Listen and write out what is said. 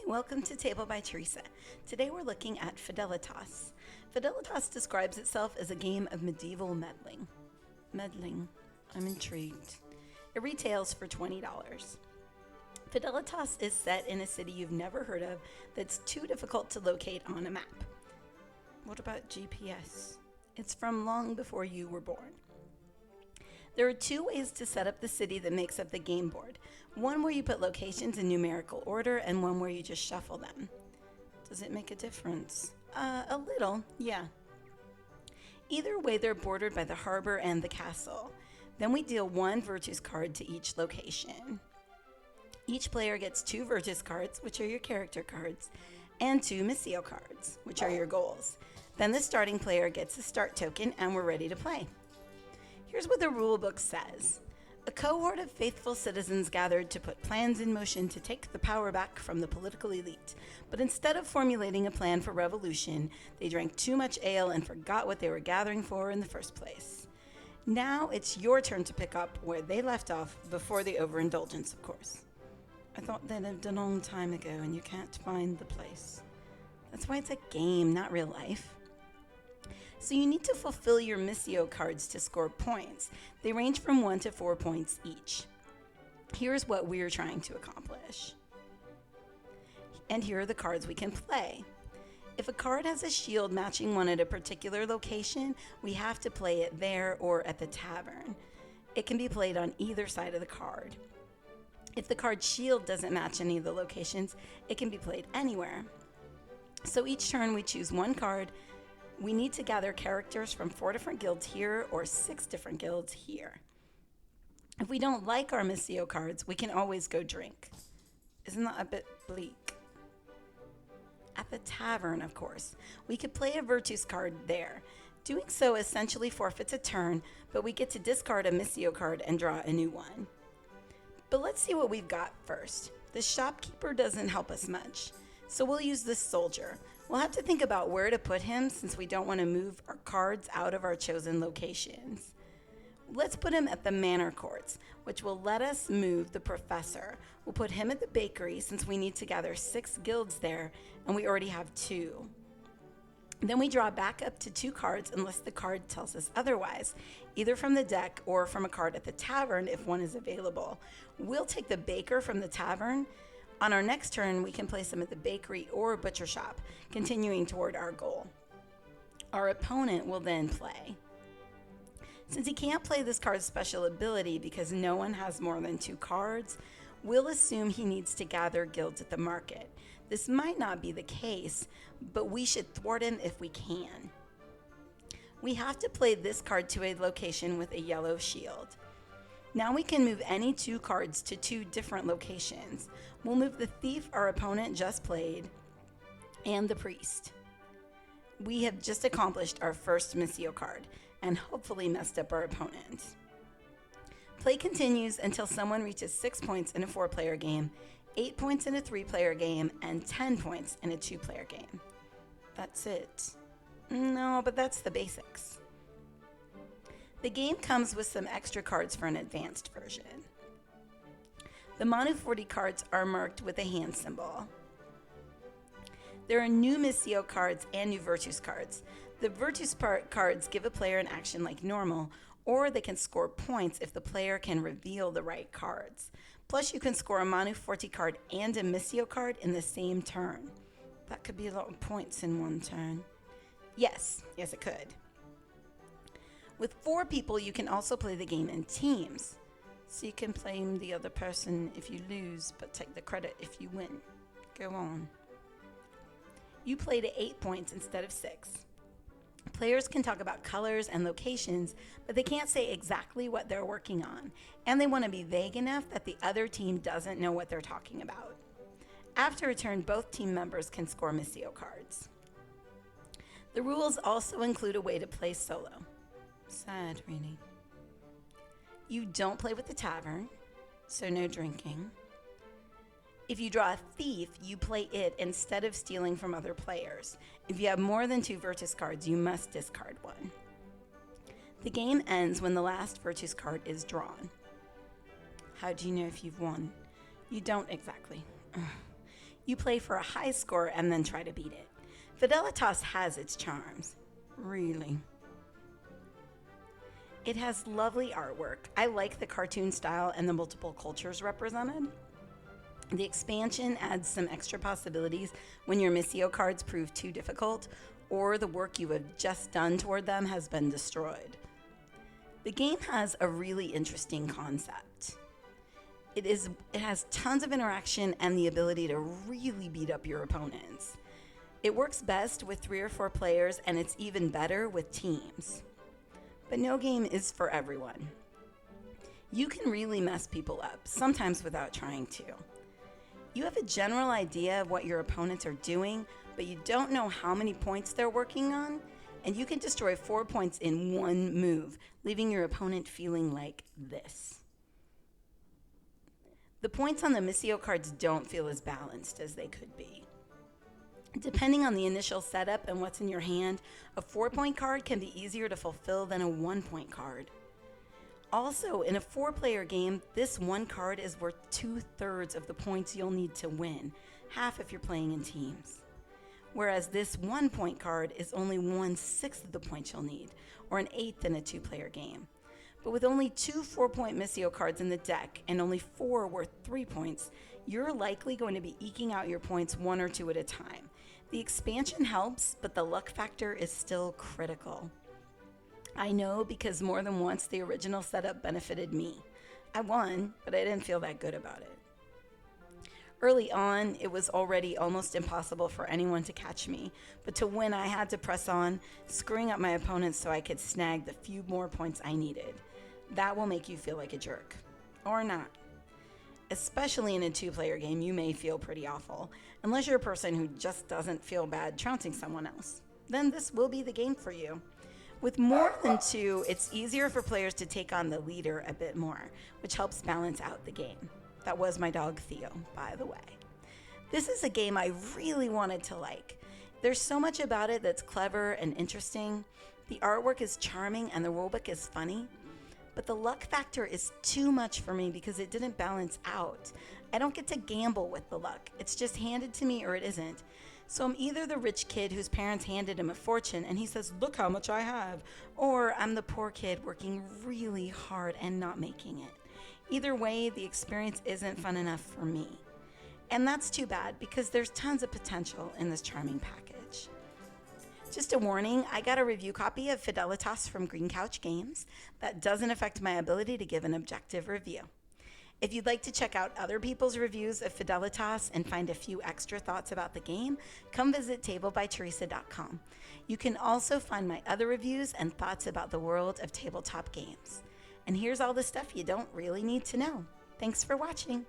welcome to Table by Teresa. Today we're looking at Fidelitas. Fidelitas describes itself as a game of medieval meddling. Meddling. I'm intrigued. It retails for $20. Fidelitas is set in a city you've never heard of that's too difficult to locate on a map. What about GPS? It's from long before you were born. There are two ways to set up the city that makes up the game board. One where you put locations in numerical order and one where you just shuffle them. Does it make a difference? A little, yeah. Either way, they're bordered by the harbor and the castle. Then we deal one Virtus card to each location. Each player gets two Virtus cards, which are your character cards, and two Missio cards, which are your goals. Then the starting player gets a start token and we're ready to play. Here's what the rulebook says. A cohort of faithful citizens gathered to put plans in motion to take the power back from the political elite. But instead of formulating a plan for revolution, they drank too much ale and forgot what they were gathering for in the first place. Now it's your turn to pick up where they left off before the overindulgence, of course. I thought they lived a long time ago and you can't find the place. That's why it's a game, not real life. So you need to fulfill your Missio cards to score points. They range from 1 to 4 points each. Here's what we're trying to accomplish. And here are the cards we can play. If a card has a shield matching one at a particular location, we have to play it there or at the tavern. It can be played on either side of the card. If the card's shield doesn't match any of the locations, it can be played anywhere. So each turn we choose one card. We need to gather characters from 4 different guilds here or 6 different guilds here. If we don't like our Missio cards, we can always go drink. Isn't that a bit bleak? At the tavern, of course, we could play a Virtus card there. Doing so essentially forfeits a turn, but we get to discard a Missio card and draw a new one. But let's see what we've got first. The shopkeeper doesn't help us much, so we'll use this soldier. We'll have to think about where to put him since we don't want to move our cards out of our chosen locations. Let's put him at the manor courts, which will let us move the professor. We'll put him at the bakery since we need to gather 6 guilds there and we already have 2. Then we draw back up to 2 cards unless the card tells us otherwise, either from the deck or from a card at the tavern if one is available. We'll take the baker from the tavern. On our next turn, we can place him at the bakery or butcher shop, continuing toward our goal. Our opponent will then play. Since he can't play this card's special ability because no one has more than 2 cards, we'll assume he needs to gather guilds at the market. This might not be the case, but we should thwart him if we can. We have to play this card to a location with a yellow shield. Now we can move any 2 cards to 2 different locations. We'll move the thief our opponent just played and the priest. We have just accomplished our first Missio card and hopefully messed up our opponent. Play continues until someone reaches 6 points in a 4-player game, 8 points in a 3-player game, and 10 points in a 2-player game. That's it. No, but that's the basics. The game comes with some extra cards for an advanced version. The Manu 40 cards are marked with a hand symbol. There are new Missio cards and new Virtus cards. The Virtus cards give a player an action like normal, or they can score points if the player can reveal the right cards. Plus, you can score a Manu 40 card and a Missio card in the same turn. That could be a lot of points in one turn. Yes, it could. With 4 people, you can also play the game in teams. So you can blame the other person if you lose, but take the credit if you win. Go on. You play to 8 points instead of 6. Players can talk about colors and locations, but they can't say exactly what they're working on, and they want to be vague enough that the other team doesn't know what they're talking about. After a turn, both team members can score Missio cards. The rules also include a way to play solo. Sad, really. You don't play with the tavern, so no drinking. If you draw a thief, you play it instead of stealing from other players. If you have more than 2 Virtus cards, you must discard one. The game ends when the last Virtus card is drawn. How do you know if you've won? You don't exactly. You play for a high score and then try to beat it. Fidelitas has its charms. Really. It has lovely artwork. I like the cartoon style and the multiple cultures represented. The expansion adds some extra possibilities when your Missio cards prove too difficult or the work you have just done toward them has been destroyed. The game has a really interesting concept. It has tons of interaction and the ability to really beat up your opponents. It works best with 3 or 4 players, and it's even better with teams. But no game is for everyone. You can really mess people up, sometimes without trying to. You have a general idea of what your opponents are doing, but you don't know how many points they're working on, and you can destroy 4 points in one move, leaving your opponent feeling like this. The points on the Missio cards don't feel as balanced as they could be. Depending on the initial setup and what's in your hand, a 4-point card can be easier to fulfill than a 1-point card. Also, in a 4-player game, this one card is worth 2/3 of the points you'll need to win, half if you're playing in teams. Whereas this 1-point card is only 1/6 of the points you'll need, or an 1/8 in a 2-player game. But with only 2 4-point Missio cards in the deck and only 4 worth 3 points, you're likely going to be eking out your points 1 or 2 at a time. The expansion helps, but the luck factor is still critical. I know because more than once the original setup benefited me. I won, but I didn't feel that good about it. Early on, it was already almost impossible for anyone to catch me, but to win I had to press on, screwing up my opponents so I could snag the few more points I needed. That will make you feel like a jerk. Or not. Especially in a 2-player game, you may feel pretty awful, unless you're a person who just doesn't feel bad trouncing someone else. Then this will be the game for you. With more than 2, it's easier for players to take on the leader a bit more, which helps balance out the game. That was my dog Theo, by the way. This is a game I really wanted to like. There's so much about it that's clever and interesting. The artwork is charming and the rulebook is funny. But the luck factor is too much for me because it didn't balance out. I don't get to gamble with the luck. It's just handed to me or it isn't. So I'm either the rich kid whose parents handed him a fortune and he says, "Look how much I have," or I'm the poor kid working really hard and not making it. Either way, the experience isn't fun enough for me. And that's too bad because there's tons of potential in this charming package. Just a warning, I got a review copy of Fidelitas from Green Couch Games. That doesn't affect my ability to give an objective review. If you'd like to check out other people's reviews of Fidelitas and find a few extra thoughts about the game, come visit tablebyteresa.com. You can also find my other reviews and thoughts about the world of tabletop games. And here's all the stuff you don't really need to know. Thanks for watching.